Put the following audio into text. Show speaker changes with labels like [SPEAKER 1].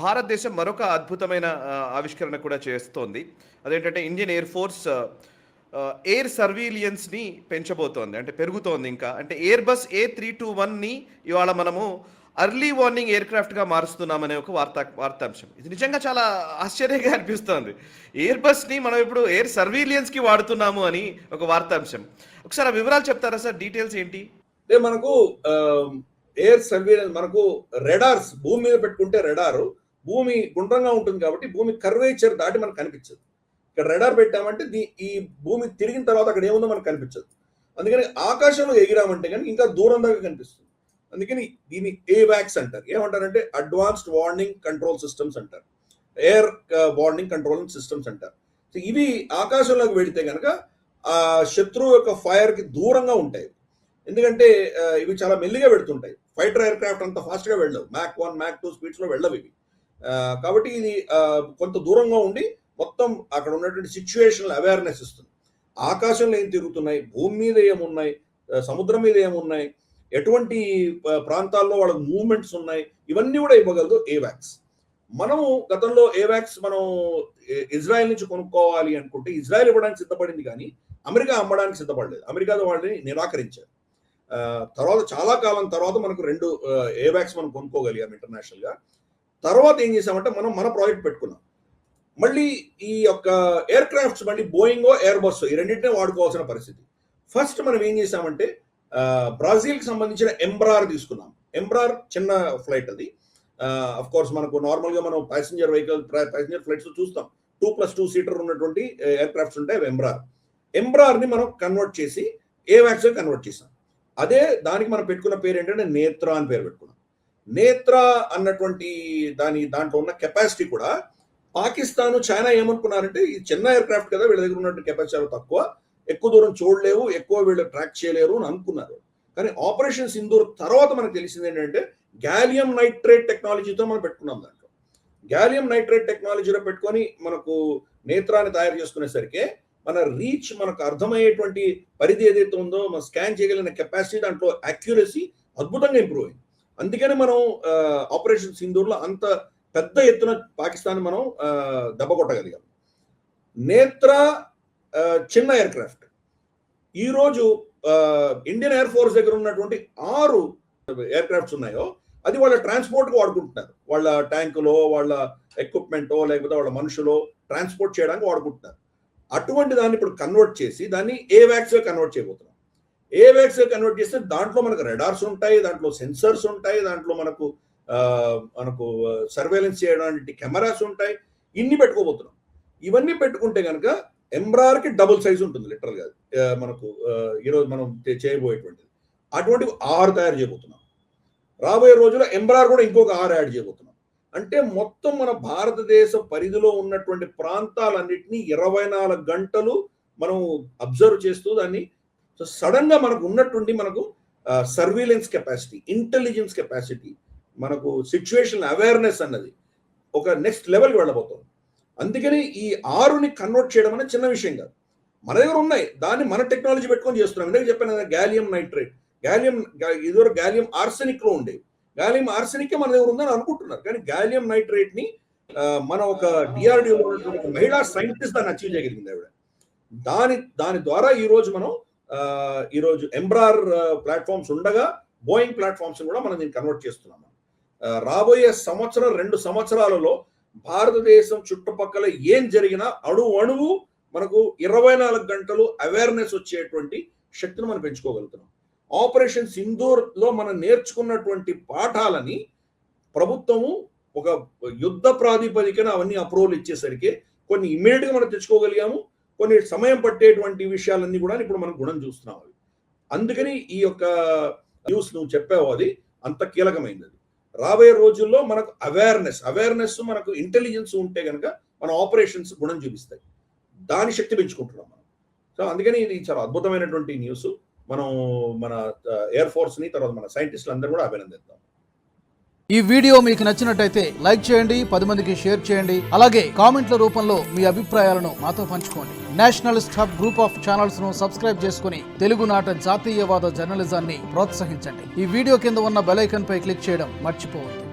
[SPEAKER 1] భారతదేశం మరొక అద్భుతమైన ఆవిష్కరణ కూడా చేస్తోంది. అదేంటంటే ఇండియన్ ఎయిర్ ఫోర్స్ ఎయిర్ సర్వీలియన్స్‌ని పెంచబోతోంది. అంటే పెరుగుతోంది ఇంకా. అంటే ఎయిర్‌బస్ A321ని ఇవాళ మనము అర్లీ వార్నింగ్ ఎయిర్‌క్రాఫ్ట్‌గా మారుస్తున్నామనే ఒక వార్తాంశం. ఇది నిజంగా చాలా ఆశ్చర్యంగా అనిపిస్తోంది. ఎయిర్‌బస్‌ని మనం ఇప్పుడు ఎయిర్ సర్వీలియన్స్‌కి వాడుతున్నాము అని ఒక వార్తాంశం. ఒకసారి ఆ వివరాలు చెప్తారా సార్? డీటెయిల్స్ ఏంటి?
[SPEAKER 2] అంటే మనకు ఎయిర్ సర్వీలెన్స్ మనకు రెడార్స్ భూమి మీద పెట్టుకుంటే రెడారు భూమి గుండ్రంగా ఉంటుంది కాబట్టి భూమి కర్వేచర్ దాటి మనకు కనిపించదు. ఇక్కడ రెడార్ పెట్టామంటే ఈ భూమి తిరిగిన తర్వాత అక్కడ ఏముందో మనకు కనిపించదు. అందుకని ఆకాశంలో ఎగిరామంటే కానీ ఇంకా దూరం దాకా కనిపిస్తుంది. అందుకని దీన్ని ఏవాక్స్ అంటారు. ఏమంటారంటే అడ్వాన్స్డ్ వార్నింగ్ కంట్రోల్ సిస్టమ్స్ అంటారు, ఎయిర్ వార్నింగ్ కంట్రోలింగ్ సిస్టమ్స్ అంటారు. సో ఇవి ఆకాశంలోకి వెళితే కనుక ఆ శత్రువు యొక్క ఫైర్ కి దూరంగా ఉంటాయి. ఎందుకంటే ఇవి చాలా మెల్లిగా పెడుతుంటాయి. ఫైటర్ ఎయిర్ క్రాఫ్ట్ అంత ఫాస్ట్ గా వెళ్ళవు. మ్యాక్ 1 మ్యాక్ 2 స్పీడ్స్ లో వెళ్ళవు ఇవి. కాబట్టి ఇది కొంత దూరంగా ఉండి మొత్తం అక్కడ ఉన్నటువంటి సిచ్యువేషన్ అవేర్నెస్ ఇస్తుంది. ఆకాశంలో ఏం తిరుగుతున్నాయి, భూమి మీద ఏమున్నాయి, సముద్రం మీద ఏమున్నాయి, ఎటువంటి ప్రాంతాల్లో వాళ్ళ మూవ్మెంట్స్ ఉన్నాయి, ఇవన్నీ కూడా ఇవ్వగలదు ఏవాక్స్. మనము గతంలో ఏవాక్స్ మనం ఇజ్రాయెల్ నుంచి కొనుక్కోవాలి అనుకుంటే ఇజ్రాయెల్ ఇవ్వడానికి సిద్ధపడింది కానీ అమెరికా అమ్మడానికి సిద్ధపడలేదు. అమెరికా వాళ్ళని నిరాకరించారు. తర్వాత చాలా కాలం తర్వాత మనకు 2 ఏవాక్స్ మనం కొనుక్కోగలిగాం ఇంటర్నేషనల్ గా. తర్వాత ఏం చేసామంటే మనం మన ప్రాజెక్ట్ పెట్టుకున్నాం. మళ్ళీ ఈ యొక్క ఎయిర్ క్రాఫ్ట్స్ మళ్ళీ బోయింగో ఎయిర్ బస్ ఈ రెండింటినే వాడుకోవాల్సిన పరిస్థితి. ఫస్ట్ మనం ఏం చేసామంటే బ్రాజిల్ కి సంబంధించిన ఎంబ్రార్ తీసుకున్నాం. ఎంబ్రార్ చిన్న ఫ్లైట్ అది. అఫ్ కోర్స్ మనకు నార్మల్ గా మనం ప్యాసింజర్ ఫ్లైట్స్ చూస్తాం 2+2 సీటర్ ఉన్నటువంటి ఎయిర్ క్రాఫ్ట్స్ ఉంటాయి. ఎంబ్రార్ ని మనం కన్వర్ట్ చేసి ఏవాక్స్ కన్వర్ట్ చేసాం. అదే దానికి మనం పెట్టుకున్న పేరు ఏంటంటే నేత్ర అని పేరు పెట్టుకున్నాం. నేత్ర అన్నటువంటి దాంట్లో ఉన్న కెపాసిటీ కూడా పాకిస్తాన్ చైనా ఏమనుకున్నారంటే ఈ చిన్న ఎయిర్ క్రాఫ్ట్ కదా, వీళ్ళ దగ్గర ఉన్నటువంటి కెపాసిటీ చాలా తక్కువ, ఎక్కువ దూరం చూడలేవు, ఎక్కువ వీళ్ళు ట్రాక్ చేయలేరు అని అనుకున్నారు. కానీ ఆపరేషన్ సింధూర్ తర్వాత మనకు తెలిసింది ఏంటంటే గ్యాలియం నైట్రేట్ టెక్నాలజీతో మనం పెట్టుకున్నాం. దాంట్లో గ్యాలియం నైట్రేట్ టెక్నాలజీలో పెట్టుకొని మనకు నేత్రాన్ని తయారు చేసుకునేసరికి మన రీచ్, మనకు అర్థమయ్యేటువంటి పరిధి ఏదైతే ఉందో మనం స్కాన్ చేయగలిగిన కెపాసిటీ, దాంట్లో అక్యురసీ అద్భుతంగా ఇంప్రూవ్ అయింది. అందుకని మనం ఆపరేషన్ సింధూర్లో అంత పెద్ద ఎత్తున పాకిస్తాన్ మనం దెబ్బ కొట్టగలిగాం. నేత్ర చిన్న ఎయిర్ క్రాఫ్ట్ ఈరోజు ఇండియన్ ఎయిర్ ఫోర్స్ దగ్గర ఉన్నటువంటి 6 ఎయిర్ క్రాఫ్ట్స్ ఉన్నాయో అది వాళ్ళ ట్రాన్స్పోర్ట్ కు వాడుకుంటున్నారు. వాళ్ళ ట్యాంకులో, వాళ్ళ ఎక్విప్మెంటో, లేకపోతే వాళ్ళ మనుషులో ట్రాన్స్పోర్ట్ చేయడానికి వాడుకుంటున్నారు. అటువంటి దాన్ని ఇప్పుడు కన్వర్ట్ చేసి దాన్ని ఏవాక్స్ కన్వర్ట్ చేయబోతున్నాం. ఏవాక్స్ కన్వర్ట్ చేస్తే దాంట్లో మనకు రెడార్స్ ఉంటాయి, దాంట్లో సెన్సర్స్ ఉంటాయి, దాంట్లో మనకు సర్వేలెన్స్ చేయడానికి కెమెరాస్ ఉంటాయి. ఇన్ని పెట్టుకోబోతున్నాం. ఇవన్నీ పెట్టుకుంటే కనుక ఎంబ్రార్ కి డబుల్ సైజ్ ఉంటుంది లిటరల్ గా. మనకు ఈరోజు మనం చేయబోయేటువంటిది అటువంటి 6 తయారు చేయబోతున్నాం. రాబోయే రోజుల్లో ఎంబ్రార్ కూడా ఇంకొక 6 యాడ్ చేయబోతున్నాం. అంటే మొత్తం మన భారతదేశ పరిధిలో ఉన్నటువంటి ప్రాంతాలన్నింటినీ 24 గంటలు మనం అబ్జర్వ్ చేస్తూ దాన్ని సడన్ గా మనకు ఉన్నటువంటి మనకు సర్వీలెన్స్ కెపాసిటీ, ఇంటెలిజెన్స్ కెపాసిటీ, మనకు సిచ్యువేషన్ అవేర్నెస్ అన్నది ఒక నెక్స్ట్ లెవెల్కి వెళ్ళబోతుంది. అందుకని ఈ 6ని కన్వర్ట్ చేయడం అనేది చిన్న విషయం కాదు. మన దగ్గర ఉన్నాయి, దాన్ని మన టెక్నాలజీ పెట్టుకొని చేస్తున్నాం. ఇందాక చెప్పాను కదా, గ్యాలియం నైట్రేట్, ఇదివరకు గ్యాలియం ఆర్సెనిక్ లో ఉండేవి. గాలియం ఆర్సెనిక్ మన దగ్గర ఉందని అనుకుంటున్నారు. కానీ గాలియం నైట్రేట్ ని మన ఒక డిఆర్డిఓ మహిళా సైంటిస్ట్ దాన్ని అచీవ్ చేయగలిగింది ఆవిడ. దాని ద్వారా ఈరోజు ఎంబ్రార్ ప్లాట్ఫామ్స్ ఉండగా బోయింగ్ ప్లాట్ఫామ్స్ కూడా మనం దీన్ని కన్వర్ట్ చేస్తున్నాం. రాబోయే 2 సంవత్సరాలలో భారతదేశం చుట్టుపక్కల ఏం జరిగినా అణువు మనకు 24 గంటలు అవేర్నెస్ వచ్చేటువంటి శక్తిని మనం పెంచుకోగలుగుతున్నాం. ఆపరేషన్ సింధూర్ లో మనం నేర్చుకున్నటువంటి పాఠాలని ప్రభుత్వము ఒక యుద్ధ ప్రాతిపదికన అవన్నీ అప్రూవల్ ఇచ్చేసరికి కొన్ని ఇమీడియట్ గా మనం తెచ్చుకోగలిగాము. కొన్ని సమయం పట్టేటువంటి విషయాలన్నీ కూడా ఇప్పుడు మనం గుణం చూస్తున్నాం. అందుకని ఈ యొక్క న్యూస్ నువ్వు చెప్పావు, అది అంత కీలకమైనది. రాబోయే రోజుల్లో మనకు అవేర్నెస్ మనకు ఇంటెలిజెన్స్ ఉంటే కనుక మన ఆపరేషన్స్ గుణం చూపిస్తాయి. దాని శక్తి పెంచుకుంటున్నాం మనం. సో అందుకని ఇది చాలా అద్భుతమైనటువంటి న్యూస్. మనం మన ఎయిర్ ఫోర్స్ ని, తర్వాత మన సైంటిస్టులు అందరూ కూడా అభినందిద్దాం.
[SPEAKER 3] ఈ వీడియో మీకు నచ్చినట్టయితే లైక్ చేయండి, 10 మందికి షేర్ చేయండి. అలాగే కామెంట్ల రూపంలో మీ అభిప్రాయాలను మాతో పంచుకోండి. Nationalist hub group of channels ను సబ్స్క్రైబ్ చేసుకుని తెలుగునాట జాతీయవాద జర్నలిజాన్ని ప్రోత్సహించండి. ఈ వీడియో కింద ఉన్న బెల్ ఐకాన్ పై క్లిక్ చేయడం మర్చిపోవద్దు.